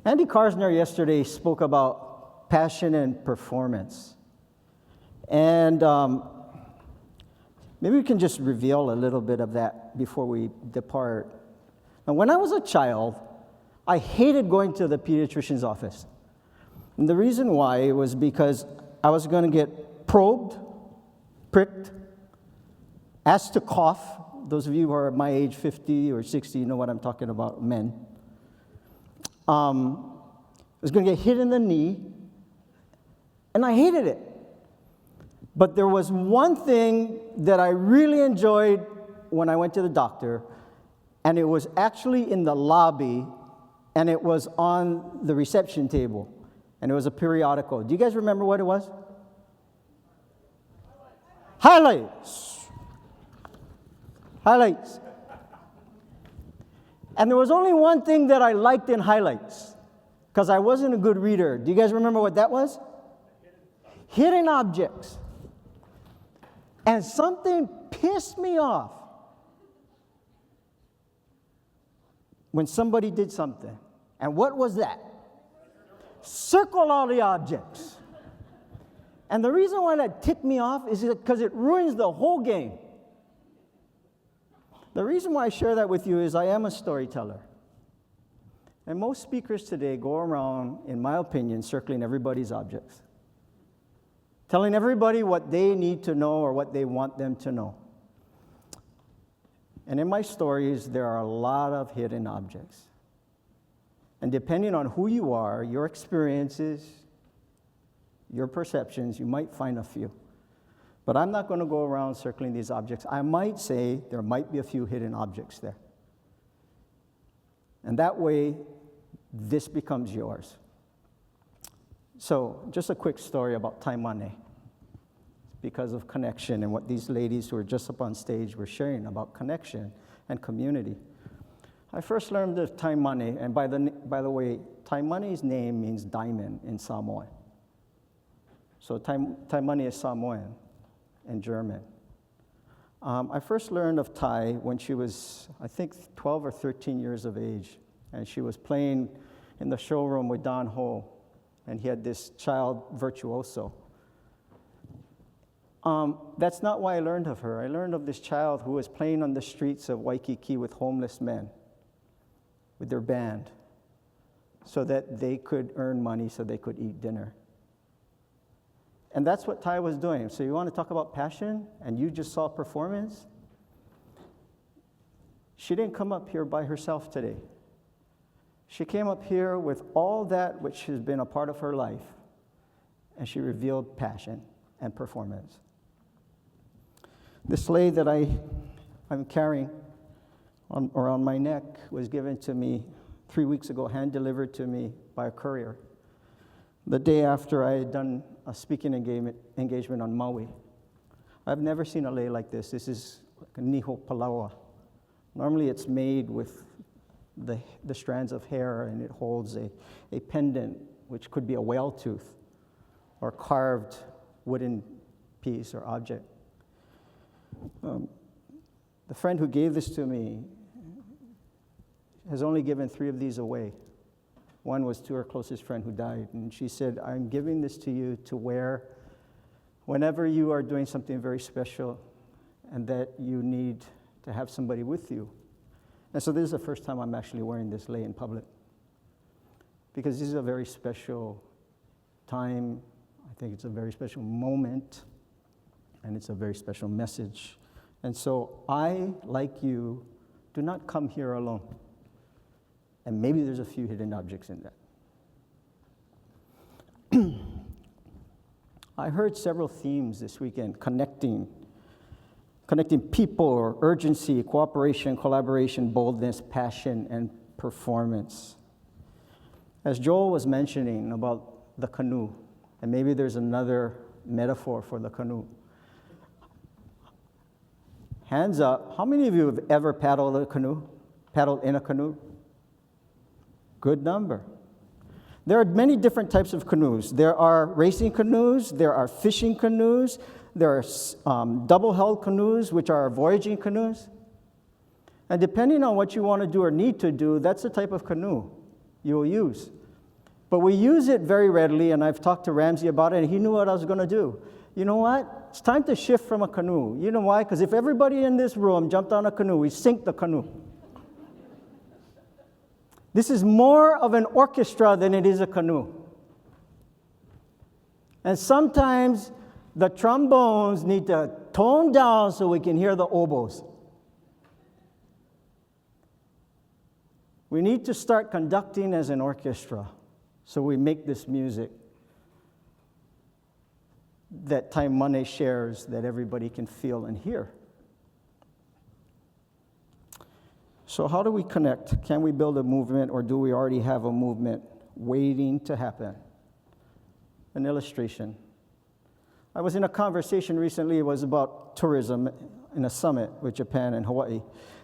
Andy Karsner yesterday spoke about passion and performance. And maybe we can just reveal a little bit of that before we depart. Now, when I was a child, I hated going to the pediatrician's office. And the reason why was because I was going to get probed, pricked, asked to cough. Those of you who are my age, 50 or 60, you know what I'm talking about, men. I was going to get hit in the knee, and I hated it. But there was one thing that I really enjoyed when I went to the doctor, and it was actually in the lobby, and it was on the reception table, and it was a periodical. Do you guys remember what it was? Highlights. Highlights. And there was only one thing that I liked in highlights, because I wasn't a good reader. Do you guys remember what that was? Hidden objects. And something pissed me off when somebody did something. And what was that? Circle all the objects. And the reason why that ticked me off is because it ruins the whole game. The reason why I share that with you is I am a storyteller. And most speakers today go around, in my opinion, circling everybody's objects, telling everybody what they need to know or what they want them to know. And in my stories, there are a lot of hidden objects. And depending on who you are, your experiences, your perceptions, you might find a few. But I'm not going to go around circling these objects. I might say there might be a few hidden objects there. And that way, this becomes yours. So, just a quick story about taimane, because of connection and what these ladies who were just up on stage were sharing about connection and community. I first learned of taimane, and by the way, taimane's name means diamond in Samoan. So taimane is Samoan in German. I first learned of Tai when she was, I think, 12 or 13 years of age, and she was playing in the showroom with Don Ho, and he had this child virtuoso. That's not why I learned of her. I learned of this child who was playing on the streets of Waikiki with homeless men, with their band, so that they could earn money so they could eat dinner. And that's what Tai was doing. So you want to talk about passion, and you just saw performance? She didn't come up here by herself today. She came up here with all that which has been a part of her life, and she revealed passion and performance. The sleigh that I'm carrying around my neck was given to me 3 weeks ago, hand-delivered to me by a courier, the day after I had done a speaking engagement on Maui. I've never seen a lei like this. This is like a niho palawa. Normally it's made with the strands of hair, and it holds a pendant, which could be a whale tooth or carved wooden piece or object. The friend who gave this to me has only given 3 of these away. One was to her closest friend who died, and she said, I'm giving this to you to wear whenever you are doing something very special and that you need to have somebody with you. And so this is the first time I'm actually wearing this lei in public, because this is a very special time. I think it's a very special moment, and it's a very special message. And so I, like you, do not come here alone. And maybe there's a few hidden objects in that. I heard several themes this weekend: connecting people, or urgency, cooperation, collaboration, boldness, passion, and performance. As Joel was mentioning about the canoe, and maybe there's another metaphor for the canoe. Hands up, how many of you have ever paddled in a canoe? Good number. There are many different types of canoes. There are racing canoes, there are fishing canoes, there are double-hulled canoes, which are voyaging canoes. And depending on what you want to do or need to do, that's the type of canoe you will use. But we use it very readily, and I've talked to Ramsey about it, and he knew what I was going to do. You know what? It's time to shift from a canoe. You know why? Because if everybody in this room jumped on a canoe, we sink the canoe. This is more of an orchestra than it is a canoe. And sometimes the trombones need to tone down so we can hear the oboes. We need to start conducting as an orchestra so we make this music that Time Money shares that everybody can feel and hear. So how do we connect? Can we build a movement, or do we already have a movement waiting to happen? An illustration. I was in a conversation recently, it was about tourism in a summit with Japan and Hawaii.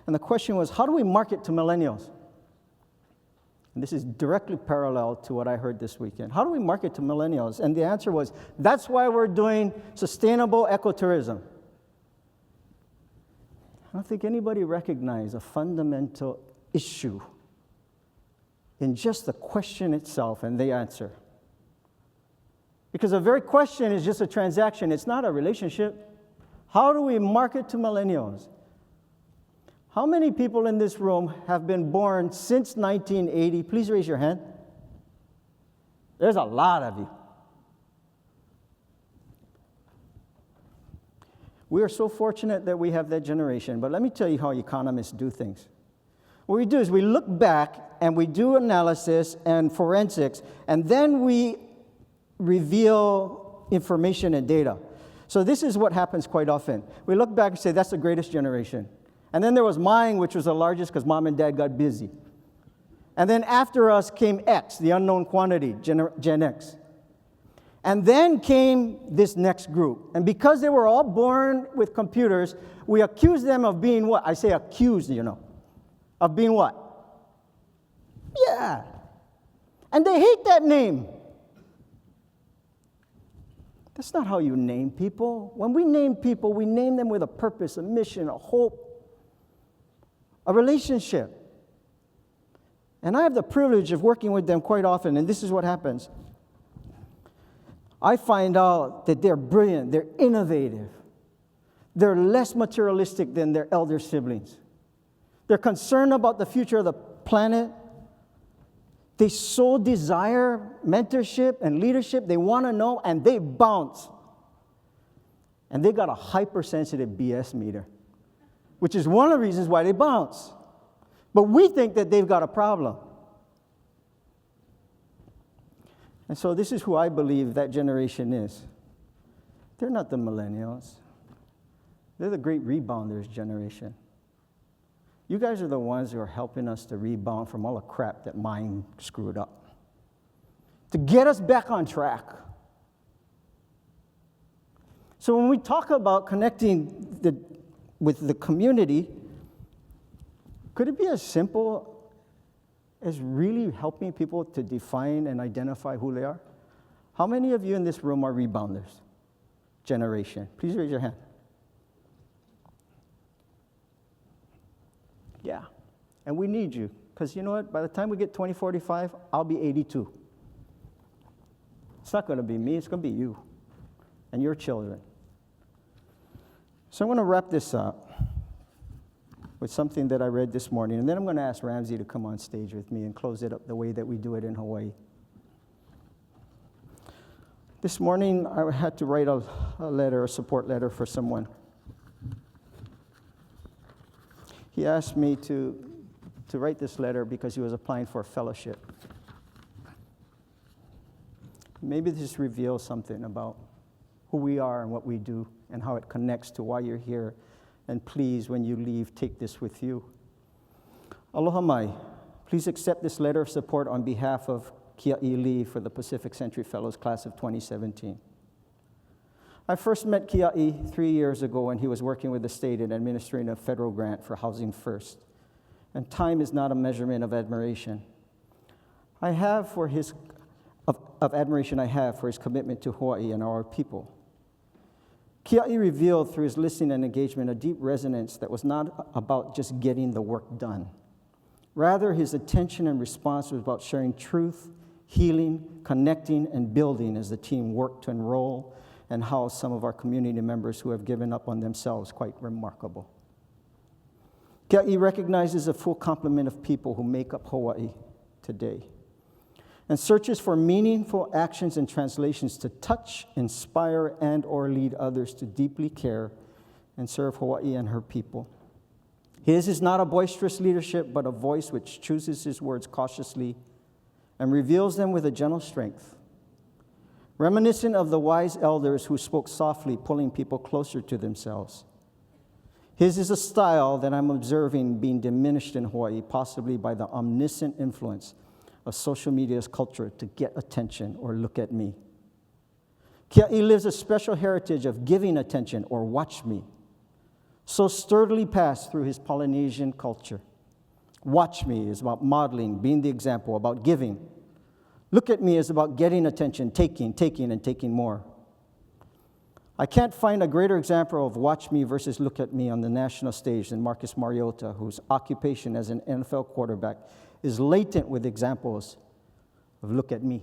And the question was, how do we market to millennials? And this is directly parallel to what I heard this weekend. How do we market to millennials? And the answer was, that's why we're doing sustainable ecotourism. I don't think anybody recognized a fundamental issue in just the question itself and the answer. Because the very question is just a transaction. It's not a relationship. How do we market to millennials? How many people in this room have been born since 1980? Please raise your hand. There's a lot of you. We are so fortunate that we have that generation, but let me tell you how economists do things. What we do is we look back and we do analysis and forensics, and then we reveal information and data. So this is what happens quite often. We look back and say, that's the greatest generation. And then there was mine, which was the largest because mom and dad got busy. And then after us came X, the unknown quantity, Gen X. And then came this next group. And because they were all born with computers, we accused them of being what? I say accused, of being what? Yeah. And they hate that name. That's not how you name people. When we name people, we name them with a purpose, a mission, a hope, a relationship. And I have the privilege of working with them quite often, and this is what happens. I find out that they're brilliant, they're innovative, they're less materialistic than their elder siblings. They're concerned about the future of the planet. They so desire mentorship and leadership. They want to know, and they bounce. And they got a hypersensitive BS meter, which is one of the reasons why they bounce. But we think that they've got a problem. And so this is who I believe that generation is. They're not the millennials. They're the great rebounders generation. You guys are the ones who are helping us to rebound from all the crap that mine screwed up, to get us back on track. So when we talk about connecting with the community, could it be as simple as really helping people to define and identify who they are? How many of you in this room are rebounders generation? Please raise your hand. Yeah, and we need you, because you know what? By the time we get 2045, I'll be 82. It's not going to be me, it's going to be you and your children. So I'm going to wrap this up with something that I read this morning, and then I'm going to ask Ramsey to come on stage with me and close it up the way that we do it in Hawaii. This morning, I had to write a letter, a support letter for someone. He asked me to write this letter because he was applying for a fellowship. Maybe this reveals something about who we are and what we do and how it connects to why you're here. And please, when you leave, take this with you. Aloha mai. Please accept this letter of support on behalf of Kia'i Lee for the Pacific Century Fellows Class of 2017. I first met Kia'i 3 years ago when he was working with the state and administering a federal grant for Housing First. And time is not a measurement of admiration. Admiration I have for his commitment to Hawaii and our people. Kia'i revealed through his listening and engagement a deep resonance that was not about just getting the work done. Rather, his attention and response was about sharing truth, healing, connecting, and building as the team worked to enroll and house some of our community members who have given up on themselves. Quite remarkable. Kea'i recognizes a full complement of people who make up Hawaii today and searches for meaningful actions and translations to touch, inspire, and or lead others to deeply care and serve Hawaii and her people. His is not a boisterous leadership, but a voice which chooses his words cautiously and reveals them with a gentle strength, reminiscent of the wise elders who spoke softly, pulling people closer to themselves. His is a style that I'm observing being diminished in Hawaii, possibly by the omniscient influence of social media's culture to get attention or look at me. Kea'i lives a special heritage of giving attention or watch me, so sturdily passed through his Polynesian culture. Watch me is about modeling, being the example, about giving. Look at me is about getting attention, taking, and taking more. I can't find a greater example of watch me versus look at me on the national stage than Marcus Mariota, whose occupation as an NFL quarterback is latent with examples of look at me.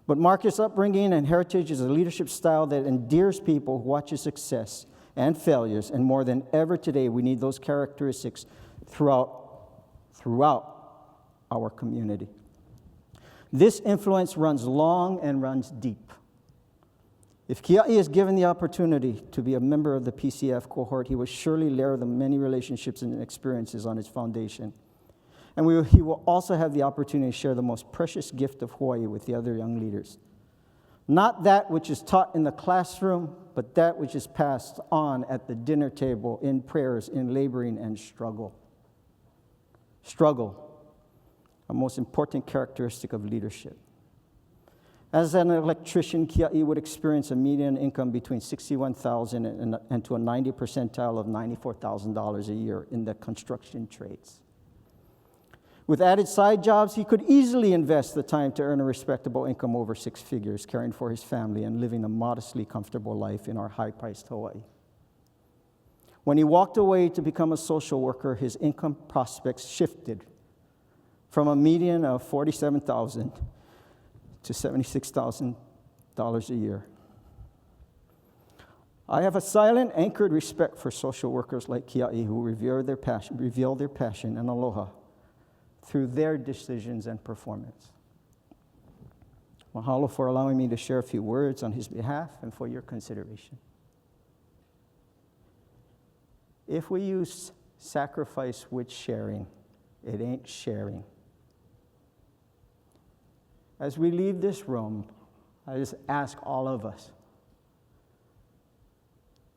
But Marcus' upbringing and heritage is a leadership style that endears people who watch his success and failures, and more than ever today, we need those characteristics throughout our community. This influence runs long and runs deep. If Kea'i is given the opportunity to be a member of the PCF cohort, he will surely layer the many relationships and experiences on his foundation. And he will also have the opportunity to share the most precious gift of Hawaii with the other young leaders. Not that which is taught in the classroom, but that which is passed on at the dinner table, in prayers, in laboring and struggle. Struggle, a most important characteristic of leadership. As an electrician, Kea'i would experience a median income between $61,000 and to a 90th percentile of $94,000 a year in the construction trades. With added side jobs, he could easily invest the time to earn a respectable income over six figures, caring for his family and living a modestly comfortable life in our high-priced Hawaii. When he walked away to become a social worker, his income prospects shifted from a median of $47,000 to $76,000 a year. I have a silent, anchored respect for social workers like Kea'i who reveal their passion and aloha through their decisions and performance. Mahalo for allowing me to share a few words on his behalf and for your consideration. If we use sacrifice with sharing, it ain't sharing. As we leave this room, I just ask all of us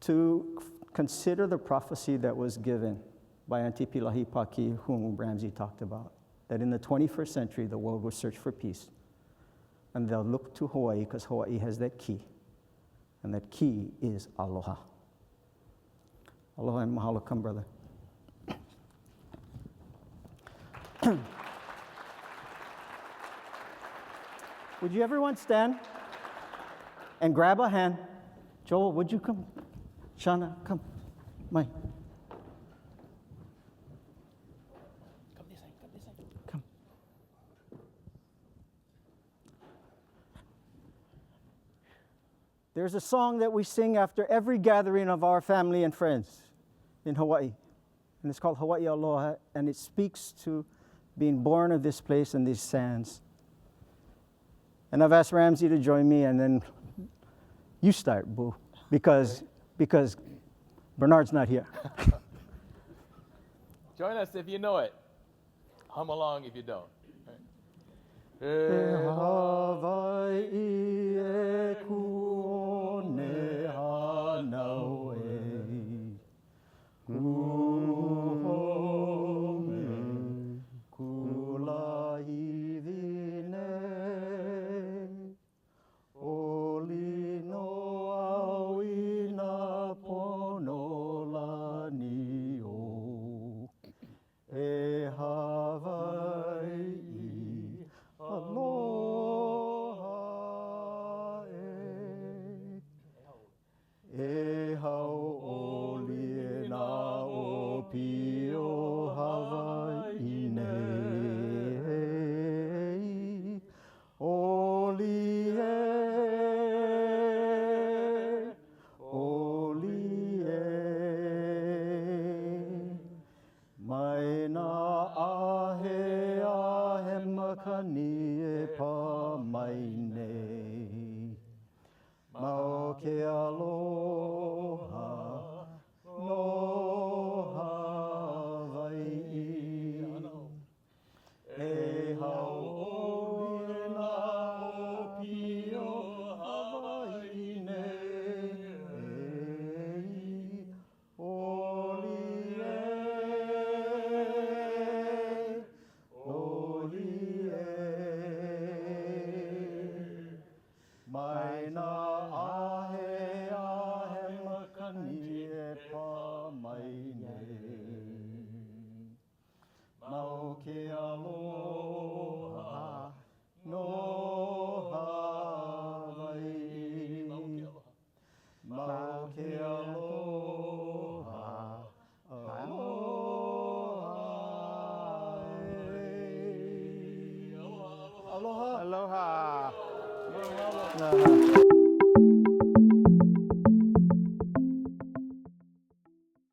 to consider the prophecy that was given by Auntie Pilahi Paki, whom Ramsey talked about, that in the 21st century, the world will search for peace. And they'll look to Hawaii because Hawaii has that key. And that key is aloha. Aloha and mahalo. Come, brother. Would you everyone stand and grab a hand? Joel, would you come? Shauna, come. Mike. Come this way. Come. There's a song that we sing after every gathering of our family and friends in Hawaii. And it's called Hawaii Aloha, and it speaks to being born of this place and these sands. And I've asked Ramsey to join me, and then you start, Boo, because Bernard's not here. Join us if you know it. Hum along if you don't. Aloha. Aloha.